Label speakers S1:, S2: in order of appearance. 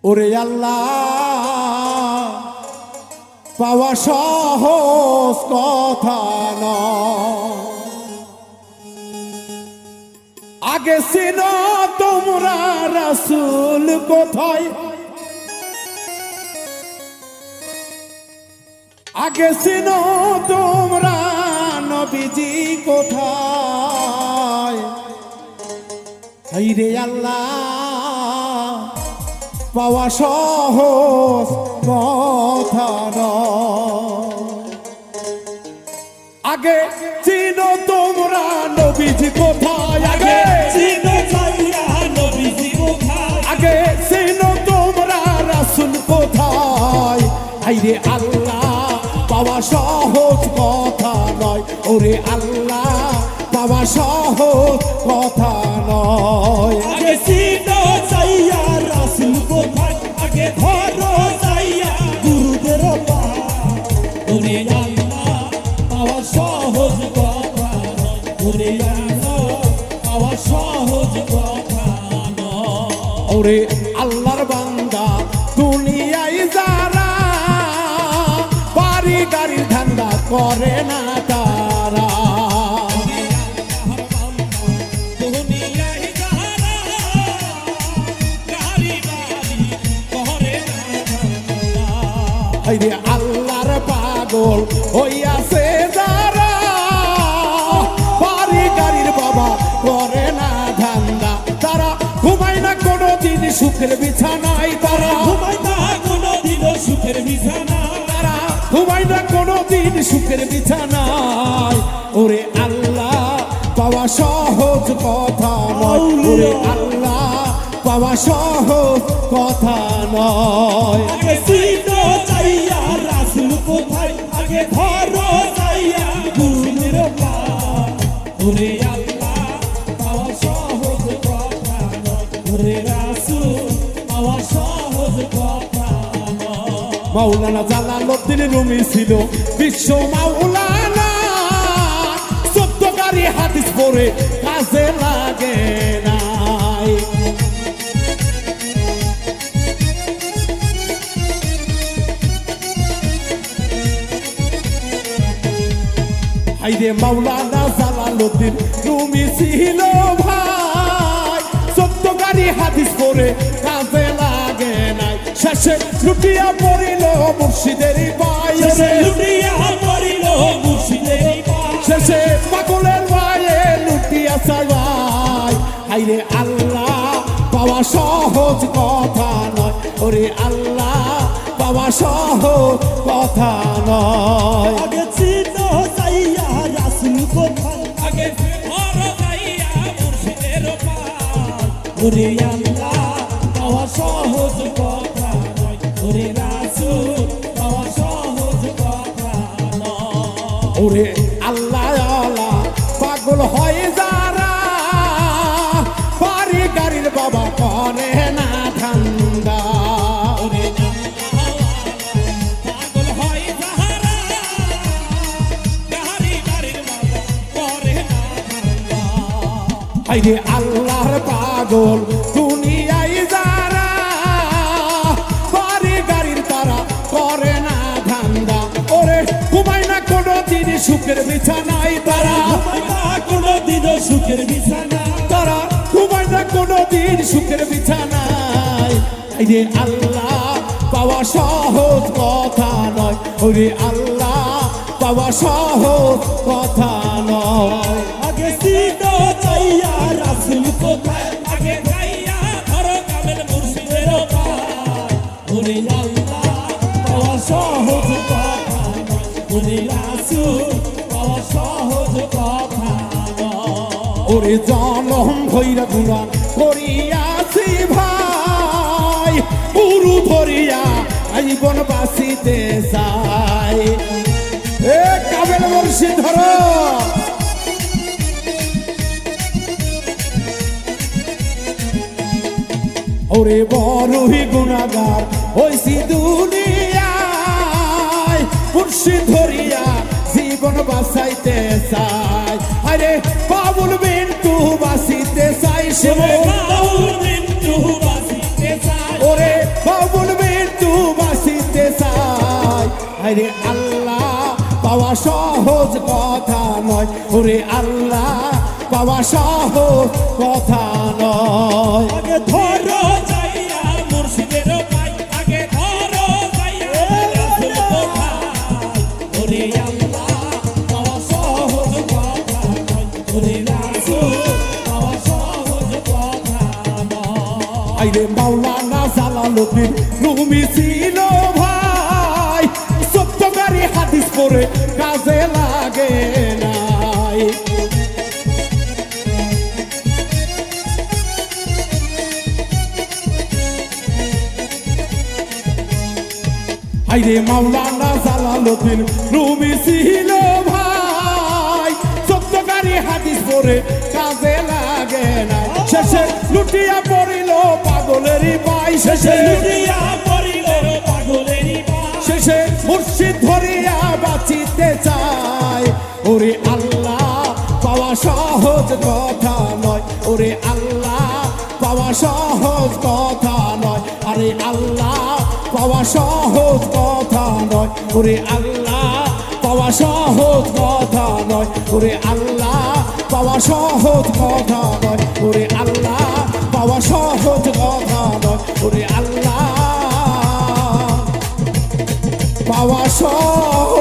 S1: ওরে আল্লাহ পাওয়া সহজ কথা নয়। আগে ছিল তোমরা রাসূল কোথায়, আগে ছিল তোমরা নবীজি কোথায়। হায়রে আল্লাহ পাওয়া সহজ কথা নয়। আগে চিনো তোমরা নবীজি কোথায়, আগে
S2: চিনো চাইয়া নবীজি কোথায়,
S1: আগে চিনো তোমরা রাসূল কোথায়। হায়রে আল্লাহ পাওয়া সহজ কথা নয়, ওরে আল্লাহ পাওয়া সহজ কথা নয়।
S2: আগে চিনো চাইয়া রাসূল কোথায়, আগে ধরো চাইয়া গুরুদের পায়। ওরে আল্লাহ পাওয়া সহজ কথা নয়, ওরে আল্লাহ পাওয়া সহজ কথা নয়।
S1: ওরে আল্লাহর বান্দা দুনিয়ায় যারা বাড়ি গাড়ির ধান্দা করে না তারা।
S2: দুনিয়ায় যারা গাড়ি বাড়ি করে না ধান্দা।
S1: হায়রে আল্লাহর পাগল হইয়াছে যারা বাড়ি গাড়ির বাবা করে না ধান্দা। তারা ঘুমায় না কোনোদিন সুখের বিছানায়, তারা
S2: ঘুমায় না কোনোদিন সুখের বিছানা,
S1: তারা ঘুমায় না কোনোদিন সুখের বিছানায়। ওরে আল্লাহ পাওয়া সহজ কথা নয়, ওরে আল্লাহ পাওয়া সহজ কথা নয়।
S2: আগে চিনো চাইয়া রাসূল কোথায়, আগে ধরো চাইয়া গুরুদের পায়। ওরে আল্লাহ পাওয়া সহজ কথা নয়, ওরে রাসূল পাওয়া সহজ কথা নয়।
S1: মাওলানা জালালউদ্দিন রুমি ছিল বিশ্ব মাওলানা, 14 গাড়ি হাদিস পড়ে কাজে লাগে নাই। হায়রে মাওলানা জালালউদ্দিন রুমি ছিল ভাই, 14 গাড়ি হাদিস পড়ে কাজে লাগে নাই। শেষে লুটিয়া পড়িল মুর্শিদের পায়,
S2: শেষে লুটিয়া পড়িল মুর্শিদের পায়,
S1: শেষে পাগলের পায়ে লুটিয়া চাই। হায়রে আল্লাহ পাওয়া সহজ কথা নয়, ওরে আল্লাহ পাওয়া সহজ কথা নয়।
S2: আগে চিনো চাইয়া রাসূল কোথায়, আগে ধরো চাইয়া মুর্শিদের পায়। ওরে আল্লাহ পাওয়া সহজ কথা নয়, ওরে রাসূল পাওয়া সহজ কথা নয়।
S1: ওরে আল্লাহ আল্লাহ পাগল হয়ে যারা বাড়ি গাড়ির বাবা করে না ধান্দা।
S2: ওরে পাগল হয় যাহারা গাড়ি বাড়ির বাবা করে না ধান্দা।
S1: হায়রে আল্লাহর পাগল দুনিয়ায় যারা বাড়ি গাড়ির তারা করে না ধান্দা। ওরে ঘুমায় না কোনোদিন সুখের বিছানায়, তারা
S2: ঘুমায় না কোনোদিন সুখের বিছানা,
S1: তারা ঘুমায় না কোনোদিন সুখের বিছানায়। হায়রে আল্লাহ পাওয়া সহজ কথা নয়, ওরে আল্লাহ পাওয়া সহজ কথা নয়।
S2: আগে চিনো চাইয়া রাসূল কোথায়, আগে যাইয়া ধরো কামেল মুর্শিদের পায়। ওরে আল্লাহ পাওয়া সহজ কথা নয়, ওরে রাসূল পাওয়া সহজ কথা নয়।
S1: ওরে জনম ভৈরা গুণা করিয়াছি ভাই, গুরু ধরিয়া জীবন বাঁচিতে চাই। এ কামেল মুর্শিদ ধরো, ওরে বড়ই গুণাগার হইছি দুনিয়ায়, মুর্শিদ ধরিয়া জীবন বাঁচাইতে চাই। আরে বাবুল বিন্টু বাঁচিতে চাই,
S2: ওরে বাউল বিন্টু বাঁচিতে চায়,
S1: ওরে হায়রে আল্লাহ পাওয়া সহজ কথা নয়, ওরে আল্লাহ পাওয়া সহজ কথা নয়।
S2: আগে ধরো যাইয়া মুর্শিদের পাই, আগে ধরো যাইয়া রাসূল কোথায়। ওরে আল্লাহ পাওয়া সহজ কথা নয়, ওরে রাসূল পাওয়া সহজ কথা নয়।
S1: আইরে মাওলানা জালালউদ্দিন রুমি ছিল ভাই, সত্যকারী হাদিস পড়ে কাজে লাগে নাই। আইরে মাওলানা জালালউদ্দিন রুমি ছিল ভাই, সত্যকারী হাদিস পড়ে কাজে লাগে নাই। শেষে লুটিয়া পড়িল পাগলেরই পাই, শেষে
S2: লুটিয়া পড়িল পাগলেরই পাই।
S1: শেষে মুর্শিদ ধরিয়া বাঁচিতে চায়। ওরে আল্লাহ পাওয়া সহজ কথা নয়, ওরে আল্লাহ পাওয়া সহজ কথা নয়, আরে আল্লাহ পাওয়া সহজ কথা নয়, ওরে আল্লাহ পাওয়া সহজ কথা নয়, ওরে আল্লাহ পাওয়া সহজ কথা নয়, ওরে আল্লাহ পাওয়া সহজ কথা নয়, ওরে আল্লাহ পাওয়া সহজ